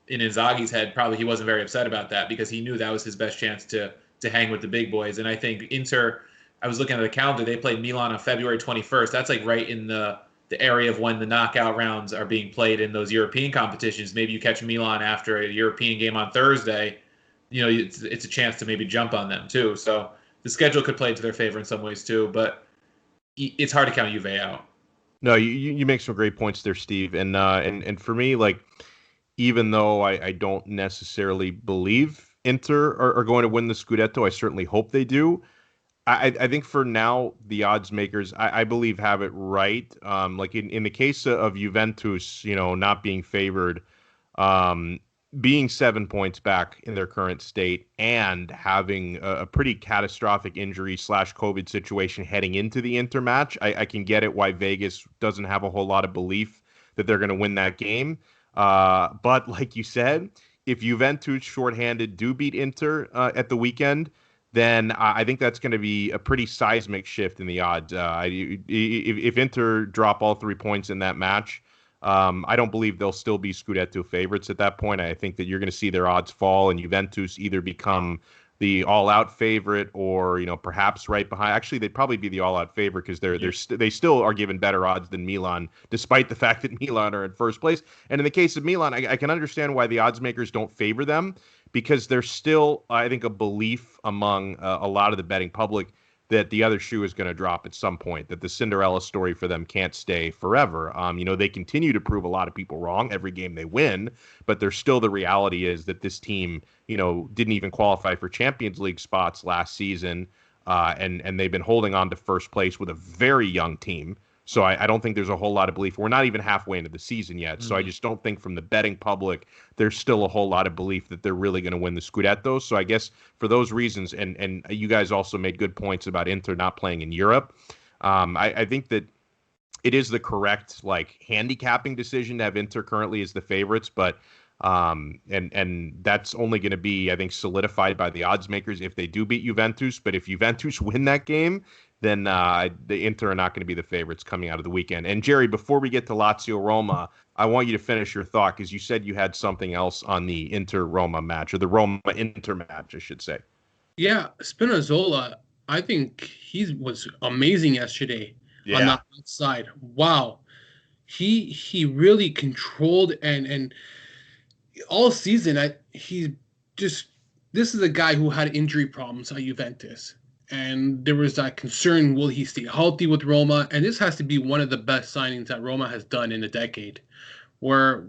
in Inzaghi's head, probably he wasn't very upset about that because he knew that was his best chance to hang with the big boys. And I think Inter, I was looking at the calendar, they played Milan on February 21st. That's like right in the area of when the knockout rounds are being played in those European competitions. Maybe you catch Milan after a European game on Thursday. It's a chance to maybe jump on them too. So the schedule could play to their favor in some ways too, but it's hard to count Juve out. No, you make some great points there, Steve. And for me, like, even though I don't necessarily believe Inter are going to win the Scudetto, I certainly hope they do. I think for now, the odds makers, I believe, have it right. Like in the case of Juventus, not being favored, being 7 points back in their current state and having a pretty catastrophic injury / COVID situation heading into the Inter match, I can get it why Vegas doesn't have a whole lot of belief that they're going to win that game. But like you said, if Juventus shorthanded do beat Inter at the weekend, then I think that's going to be a pretty seismic shift in the odds. If Inter drop all 3 points in that match, I don't believe they'll still be Scudetto favorites at that point. I think that you're going to see their odds fall and Juventus either become the all-out favorite or, perhaps right behind. Actually, they'd probably be the all-out favorite because they still are given better odds than Milan, despite the fact that Milan are in first place. And in the case of Milan, I can understand why the odds makers don't favor them, because there's still, I think, a belief among a lot of the betting public that the other shoe is going to drop at some point, that the Cinderella story for them can't stay forever. They continue to prove a lot of people wrong every game they win, but there's still the reality is that this team, didn't even qualify for Champions League spots last season, and they've been holding on to first place with a very young team. So I don't think there's a whole lot of belief. We're not even halfway into the season yet. So I just don't think from the betting public, there's still a whole lot of belief that they're really going to win the Scudetto. So I guess for those reasons, and you guys also made good points about Inter not playing in Europe. I think that it is the correct handicapping decision to have Inter currently as the favorites, but and that's only going to be, I think, solidified by the odds makers if they do beat Juventus. But if Juventus win that game, then the Inter are not going to be the favorites coming out of the weekend. And Jerry, before we get to Lazio Roma, I want you to finish your thought because you said you had something else on the Inter Roma match, or the Roma Inter match, I should say. Yeah, Spinazzola, I think he was amazing yesterday on that side. Wow, he really controlled and all season. This is a guy who had injury problems at Juventus. And there was that concern, will he stay healthy with Roma? And this has to be one of the best signings that Roma has done in a decade, where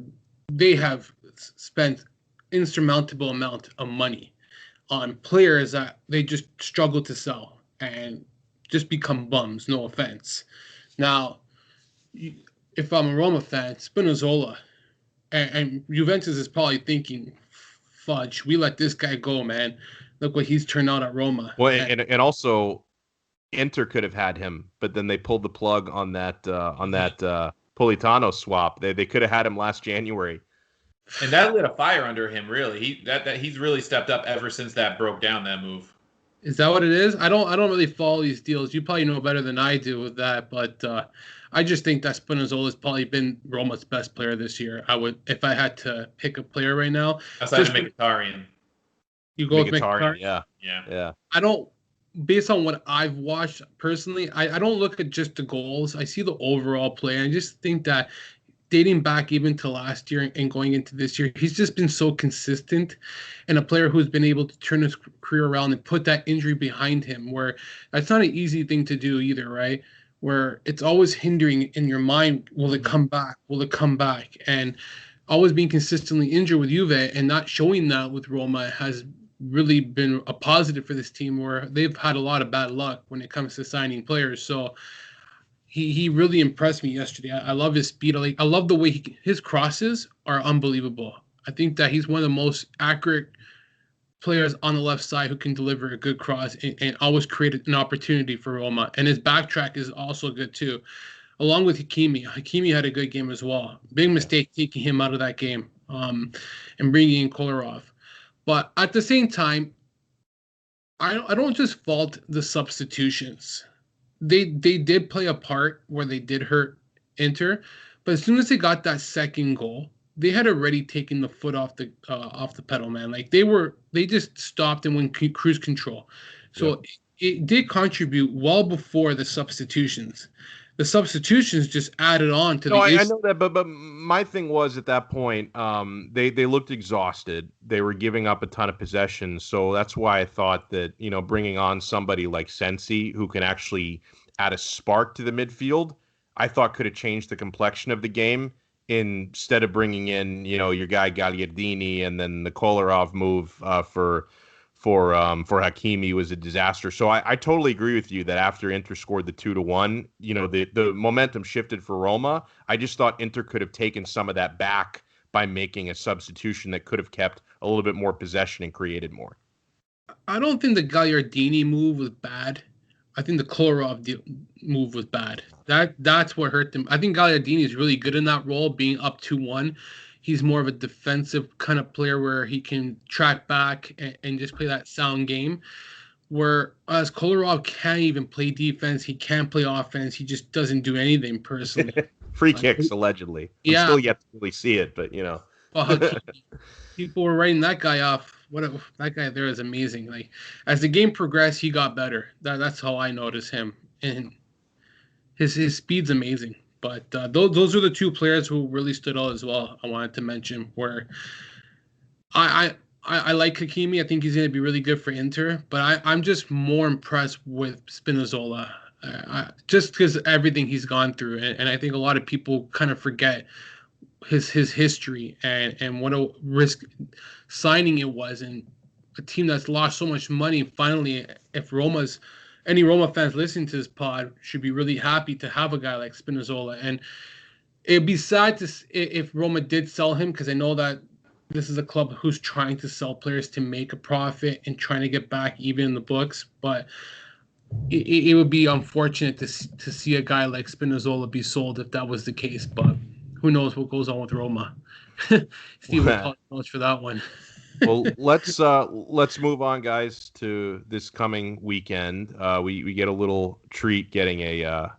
they have spent insurmountable amount of money on players that they just struggle to sell and just become bums, no offense. Now, if I'm a Roma fan, Spinazzola, and Juventus is probably thinking, fudge, we let this guy go, man. Look what he's turned out at Roma. Well, and also Inter could have had him, but then they pulled the plug on that Politano swap. They could have had him last January. And that lit a fire under him, really. He's really stepped up ever since that broke down, that move. Is that what it is? I don't really follow these deals. You probably know better than I do with that, but I just think that Spinazzola's probably been Roma's best player this year. I would, if I had to pick a player right now. Outside of Mkhitaryan. You go with Mkhitaryan? Yeah. I don't, based on what I've watched personally, I don't look at just the goals. I see the overall play. I just think that dating back even to last year and going into this year, he's just been so consistent and a player who's been able to turn his career around and put that injury behind him, where that's not an easy thing to do either, right? Where it's always hindering in your mind, will it come back? Will it come back? And always being consistently injured with Juve and not showing that with Roma has really been a positive for this team, where they've had a lot of bad luck when it comes to signing players. So he really impressed me yesterday. I love his speed. I love the way his crosses are unbelievable. I think that he's one of the most accurate players on the left side who can deliver a good cross and always create an opportunity for Roma. And his backtrack is also good too, along with Hakimi. Hakimi had a good game as well. Big mistake taking him out of that game and bringing in Kolarov. But at the same time, I don't just fault the substitutions. They did play a part where they did hurt Inter, but as soon as they got that second goal, they had already taken the foot off the pedal, man. Like they just stopped and went cruise control. So it did contribute well before the substitutions. The substitutions just added on to I know that, but my thing was at that point, they looked exhausted. They were giving up a ton of possession, so that's why I thought that bringing on somebody like Sensi who can actually add a spark to the midfield, I thought could have changed the complexion of the game instead of bringing in your guy Gagliardini, and then the Kolarov move for Hakimi was a disaster. So I totally agree with you that after Inter scored the 2-1, the momentum shifted for Roma. I just thought Inter could have taken some of that back by making a substitution that could have kept a little bit more possession and created more. I don't think the Gagliardini move was bad. I think the Kolarov move was bad. That's what hurt them. I think Gagliardini is really good in that role, being up 2-1. He's more of a defensive kind of player where he can track back and just play that sound game. Whereas Kolarov can't even play defense. He can't play offense. He just doesn't do anything personally. Free kicks, allegedly. I'm still yet to really see it, but people were writing that guy off. That guy there is amazing. Like as the game progressed, he got better. That's how I noticed him, and his speed's amazing. But those are the two players who really stood out as well. I wanted to mention where I like Hakimi. I think he's going to be really good for Inter. But I'm just more impressed with Spinazzola, just because everything he's gone through, and I think a lot of people kind of forget his history and what a risk signing it was, and a team that's lost so much money. Finally, if any Roma fans listening to this pod should be really happy to have a guy like Spinazzola. And it'd be sad if Roma did sell him, because I know that this is a club who's trying to sell players to make a profit and trying to get back even in the books. But it would be unfortunate to see a guy like Spinazzola be sold if that was the case. But who knows what goes on with Roma. Steve will knows for that one. Well, let's move on, guys, to this coming weekend. We get a little treat getting a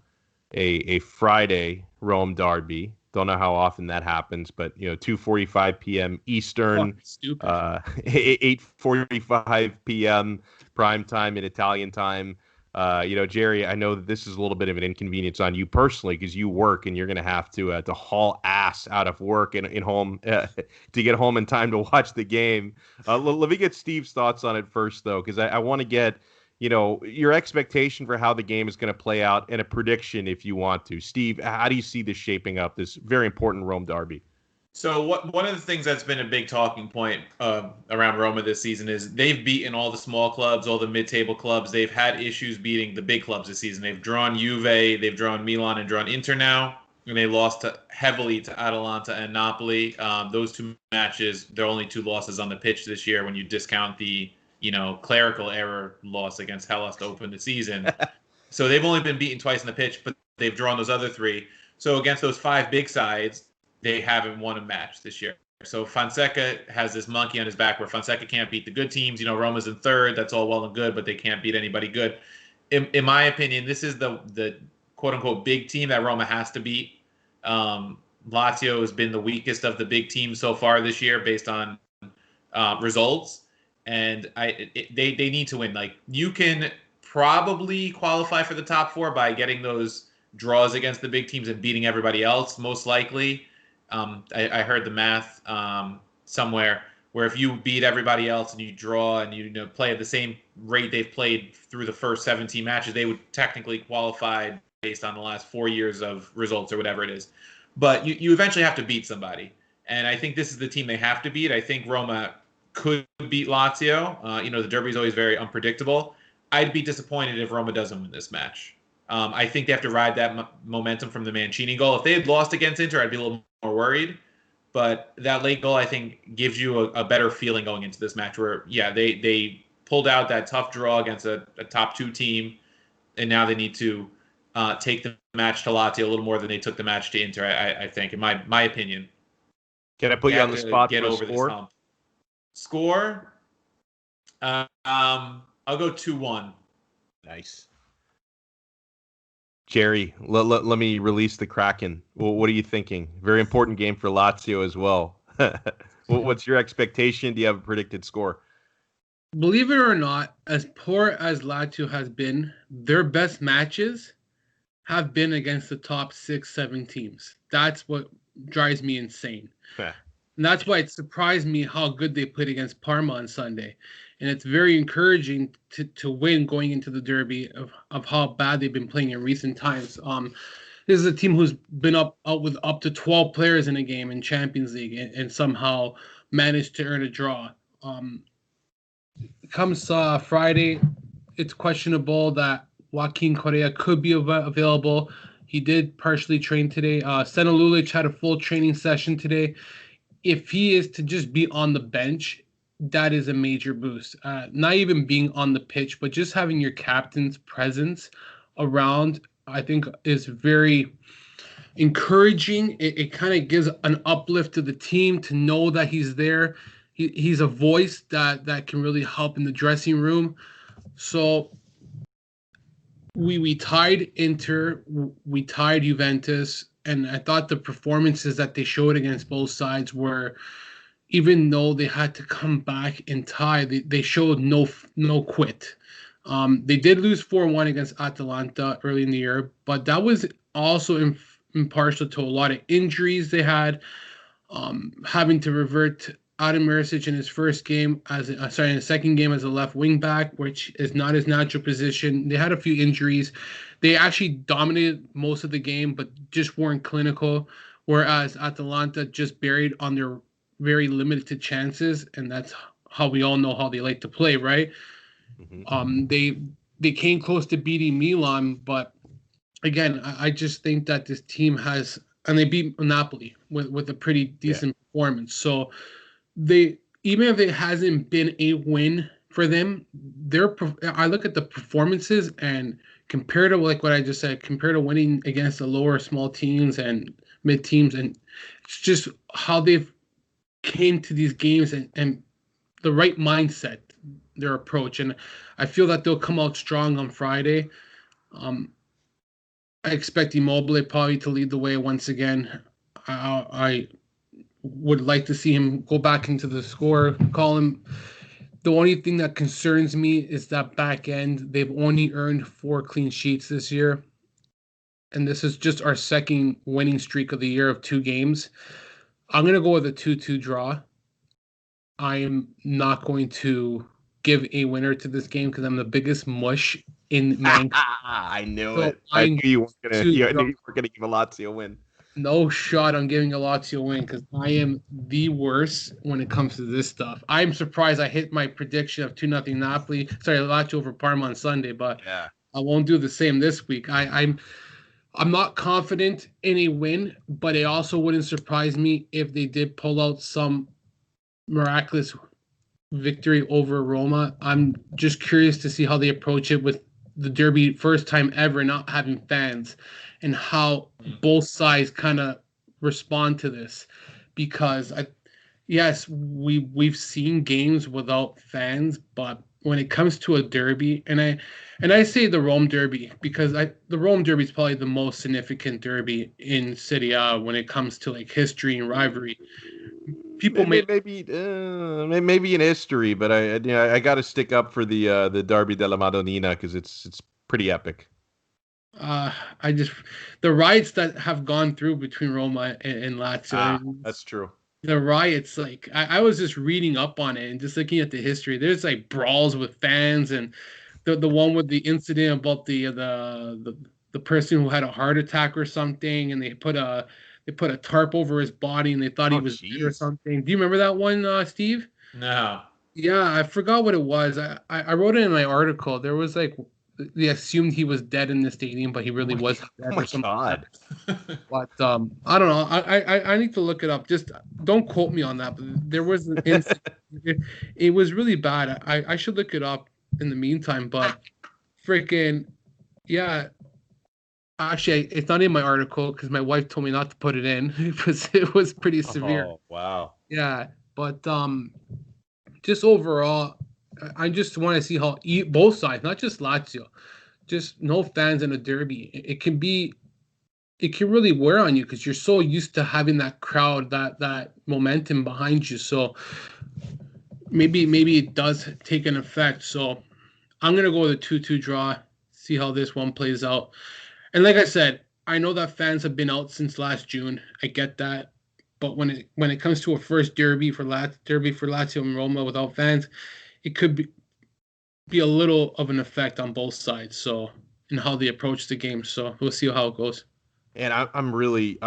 Friday Rome derby. Don't know how often that happens, but 2:45 p.m. Eastern, 8:45 p.m. prime time in Italian time. Jerry, I know that this is a little bit of an inconvenience on you personally because you work and you're going to have to haul ass out of work and in home to get home in time to watch the game. Let me get Steve's thoughts on it first, though, because I want to get your expectation for how the game is going to play out and a prediction if you want to. Steve, how do you see this shaping up, this very important Rome derby? So one of the things that's been a big talking point around Roma this season is they've beaten all the small clubs, all the mid-table clubs. They've had issues beating the big clubs this season. They've drawn Juve, they've drawn Milan, and drawn Inter now, and they lost heavily to Atalanta and Napoli. Those two matches, they're only two losses on the pitch this year when you discount the clerical error loss against Hellas to open the season. So they've only been beaten twice in the pitch, but they've drawn those other three. So against those five big sides, they haven't won a match this year. So Fonseca has this monkey on his back where Fonseca can't beat the good teams. Roma's in third. That's all well and good, but they can't beat anybody good. In my opinion, this is the quote-unquote big team that Roma has to beat. Lazio has been the weakest of the big teams so far this year based on results. And they need to win. Like, you can probably qualify for the top four by getting those draws against the big teams and beating everybody else, most likely. I heard the math somewhere where if you beat everybody else and you draw and you play at the same rate they've played through the first 17 matches, they would technically qualify based on the last 4 years of results or whatever it is. But you eventually have to beat somebody. And I think this is the team they have to beat. I think Roma could beat Lazio. The derby is always very unpredictable. I'd be disappointed if Roma doesn't win this match. I think they have to ride that momentum from the Mancini goal. If they had lost against Inter, I'd be a little more worried. But that late goal, I think, gives you a better feeling going into this match where, they pulled out that tough draw against a top 2 team, and now they need to take the match to Lazio a little more than they took the match to Inter, I think, in my opinion. Can I put you on the spot get for a over score? This hump. Score? I'll go 2-1. Nice. Jerry, let me release the Kraken. Well, what are you thinking? Very important game for Lazio as well. What's your expectation? Do you have a predicted score? Believe it or not, as poor as Lazio has been, their best matches have been against the top 6-7 teams. That's what drives me insane. And that's why it surprised me how good they played against Parma on Sunday. And it's very encouraging to win going into the derby of how bad they've been playing in recent times. This is a team who's been out with up to 12 players in a game in Champions League and somehow managed to earn a draw. Comes Friday, it's questionable that Joaquin Correa could be available. He did partially train today. Sena Lulic had a full training session today. If he is to just be on the bench, that is a major boost. Not even being on the pitch, but just having your captain's presence around, I think, is very encouraging. It kind of gives an uplift to the team to know that he's there. He's a voice that can really help in the dressing room. So we tied Inter, we tied Juventus, and I thought the performances that they showed against both sides were, even though they had to come back and tie, they showed no quit. They did lose 4-1 against Atalanta early in the year, but that was also impartial to a lot of injuries they had, having to revert Adam Mersic in his first game in his second game as a left wing back, which is not his natural position. They had a few injuries. They actually dominated most of the game, but just weren't clinical. Whereas Atalanta just buried on their very limited chances, and that's how we all know how they like to play, right? Mm-hmm. They came close to beating Milan, but again, I just think that this team has, and they beat Napoli with a pretty decent performance. So even if it hasn't been a win for them, I look at the performances and compared to like what I just said, compared to winning against the lower small teams and mid teams, and it's just how they've came to these games and the right mindset, their approach, and I feel that they'll come out strong on Friday. I expect Immobile probably to lead the way once again. I would like to see him go back into the score column. The only thing that concerns me is that back end. They've only earned 4 clean sheets this year, and this is just our second winning streak of the year of 2 games. I'm going to go with a 2-2 draw. I am not going to give a winner to this game because I'm the biggest mush in Manchester. I knew it. I knew you weren't going to give a Lazio a win. No shot on giving a Lazio win because I am the worst when it comes to this stuff. I'm surprised I hit my prediction of 2-0 Napoli. Lazio over Parma on Sunday, but I won't do the same this week. I'm not confident in a win, but it also wouldn't surprise me if they did pull out some miraculous victory over Roma. I'm just curious to see how they approach it with the derby, first time ever not having fans, and how both sides kind of respond to this. Because we've seen games without fans, but when it comes to a derby, and I say the Rome derby because the Rome derby is probably the most significant derby in Serie A when it comes to like history and rivalry. People maybe in history, but I got to stick up for the Derby della Madonnina because it's pretty epic. I just the riots that have gone through between Roma and Lazio. That's true. The riots, like I was just reading up on it and just looking at the history. There's like brawls with fans, and the one with the incident about the person who had a heart attack or something, and they put a tarp over his body, and they thought he Oh, was dead or jeez. something. Do you remember that one, Steve? No. Yeah, I forgot what it was. I wrote it in my article. There was like they assumed he was dead in the stadium, but he really wasn't Oh dead or my something like God. that. But I don't know. I need to look it up. Just don't quote me on that. But there was an incident. It was really bad. I should look it up in the meantime. But freaking yeah. Actually, it's not in my article because my wife told me not to put it in because it was pretty severe. Oh, wow. Yeah, but just overall, I just want to see how both sides, not just Lazio, just no fans in a derby. It can really wear on you because you're so used to having that crowd, that momentum behind you. So maybe it does take an effect. So I'm gonna go with a 2-2 draw. See how this one plays out. And like I said, I know that fans have been out since last June. I get that. But when it comes to a first derby for Lazio and Roma without fans, it could be a little of an effect on both sides. So and how they approach the game. So we'll see how it goes. And I'm really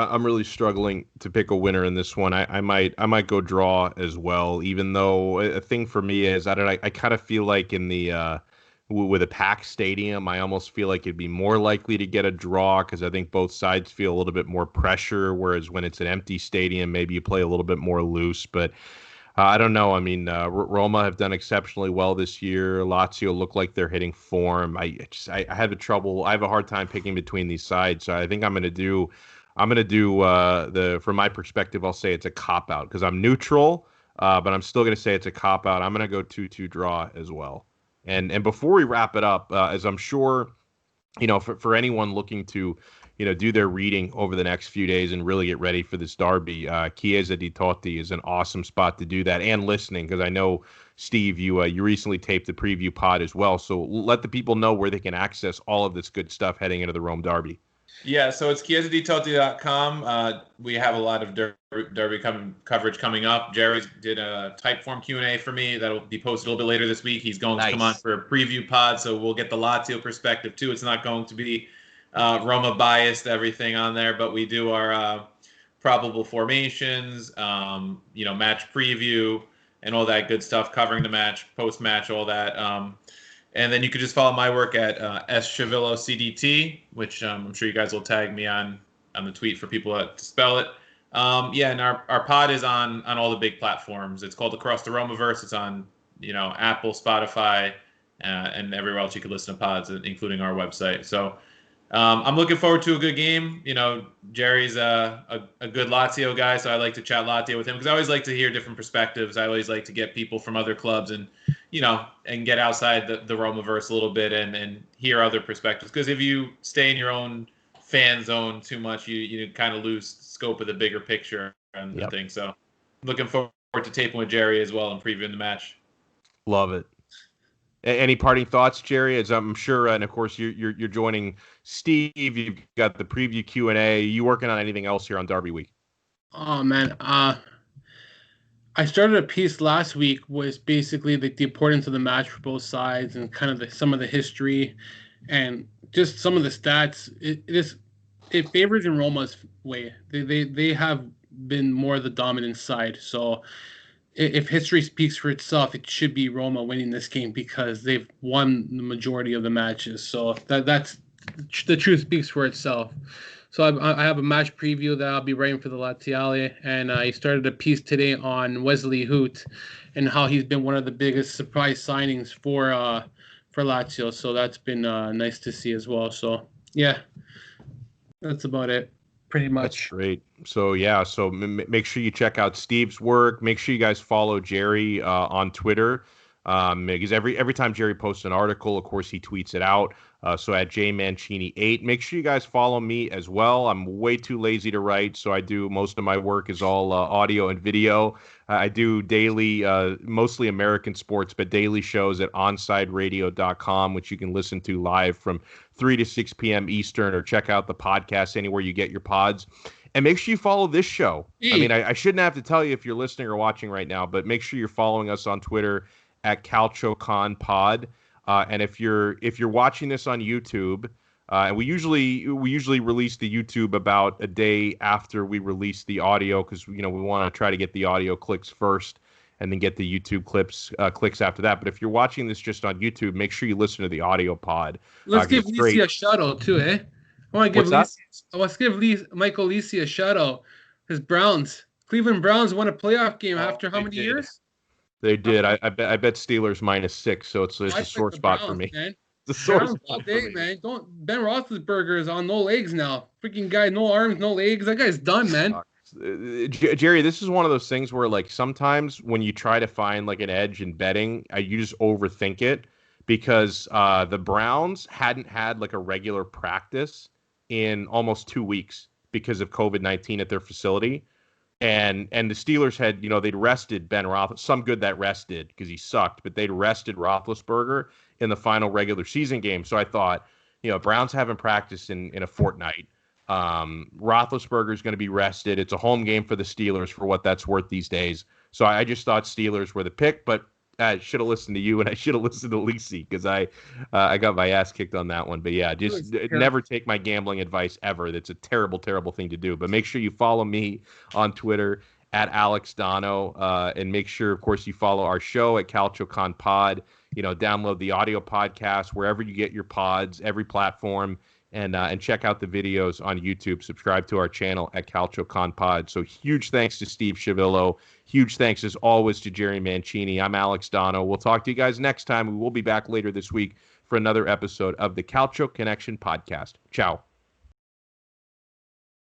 struggling to pick a winner in this one. I might go draw as well, even though a thing for me is I kind of feel like in the with a packed stadium, I almost feel like it'd be more likely to get a draw because I think both sides feel a little bit more pressure. Whereas when it's an empty stadium, maybe you play a little bit more loose. But I don't know. I mean, Roma have done exceptionally well this year. Lazio look like they're hitting form. I have a trouble. I have a hard time picking between these sides. So I think I'm gonna do the from my perspective. I'll say it's a cop out because I'm neutral, but I'm still gonna say it's a cop out. I'm gonna go 2-2 draw as well. And before we wrap it up, as I'm sure for anyone looking to, do their reading over the next few days and really get ready for this derby, Chiesa di Totti is an awesome spot to do that and listening because I know, Steve, you recently taped the preview pod as well. So let the people know where they can access all of this good stuff heading into the Rome derby. Yeah, so it's chiesaditotti.com. We have a lot of derby coverage coming up. Jerry did a type form Q&A for me that'll be posted a little bit later this week. He's going to come on for a preview pod, so we'll get the Lazio perspective too. It's not going to be Roma biased everything on there, but we do our probable formations, match preview, and all that good stuff, covering the match, post-match, all that. And then you could just follow my work at Sciavillo CDT, which I'm sure you guys will tag me on the tweet for people to spell it. And our pod is on all the big platforms. It's called Across the Romaverse. It's on Apple, Spotify, and everywhere else you could listen to pods, including our website. So I'm looking forward to a good game. Jerry's a good Lazio guy, so I like to chat Lazio with him because I always like to hear different perspectives. I always like to get people from other clubs and get outside the Romaverse a little bit and hear other perspectives. Because if you stay in your own fan zone too much, you kind of lose scope of the bigger picture and things. So looking forward to taping with Jerry as well and previewing the match. Love it. Any parting thoughts, Jerry? As I'm sure, and of course you're joining Steve. You've got the preview Q&A. You working on anything else here on Derby Week? Oh man, I started a piece last week was basically the importance of the match for both sides and kind of some of the history and just some of the stats. It favors in Roma's way. They have been more the dominant side. So if history speaks for itself, it should be Roma winning this game because they've won the majority of the matches. So that's the truth speaks for itself. So I have a match preview that I'll be writing for the Laziale, and I started a piece today on Wesley Hoot and how he's been one of the biggest surprise signings for Lazio. So that's been nice to see as well. So yeah, that's about it, pretty much. That's great. So yeah, make sure you check out Steve's work. Make sure you guys follow Jerry on Twitter. Because every time Jerry posts an article, of course, he tweets it out. So at jmancini8, make sure you guys follow me as well. I'm way too lazy to write, so I do most of my work is all audio and video. I do daily, mostly American sports, but daily shows at onsideradio.com, which you can listen to live from 3 to 6 p.m. Eastern, or check out the podcast anywhere you get your pods. And make sure you follow this show. I mean, I shouldn't have to tell you if you're listening or watching right now, but make sure you're following us on Twitter at CalcioConPod. And if you're watching this on YouTube, and we usually release the YouTube about a day after we release the audio, because we want to try to get the audio clicks first and then get the YouTube clicks after that. But if you're watching this just on YouTube, make sure you listen to the audio pod. Let's give Lisi a shout out too, eh? Let's give Michael Lisi a shout out. His Browns, Cleveland Browns, won a playoff game after how many years? They did. I bet Steelers -6, so it's a sore spot for me. Man. It's a sore spot for me. Man. Ben Roethlisberger is on no legs now. Freaking guy, no arms, no legs. That guy's done, man. Jerry, this is one of those things where, like, sometimes when you try to find like an edge in betting, you just overthink it, because the Browns hadn't had like a regular practice in almost 2 weeks because of COVID-19 at their facility. And the Steelers had, they'd rested Ben Roethlisberger. Some good that rested because he sucked, but they'd rested Roethlisberger in the final regular season game. So I thought, Browns haven't practiced in a fortnight. Roethlisberger is going to be rested. It's a home game for the Steelers for what that's worth these days. So I just thought Steelers were the pick, but I should have listened to you, and I should have listened to Lisi, because I got my ass kicked on that one. But yeah, just never take my gambling advice ever. That's a terrible, terrible thing to do. But make sure you follow me on Twitter at Alex Donno, and make sure, of course, you follow our show at CalcioConPod. Download the audio podcast wherever you get your pods, every platform. And check out the videos on YouTube. Subscribe to our channel at CalcioConPod. So huge thanks to Steve Sciavillo. Huge thanks, as always, to Jerry Mancini. I'm Alex Donno. We'll talk to you guys next time. We will be back later this week for another episode of the Calcio Connection podcast. Ciao.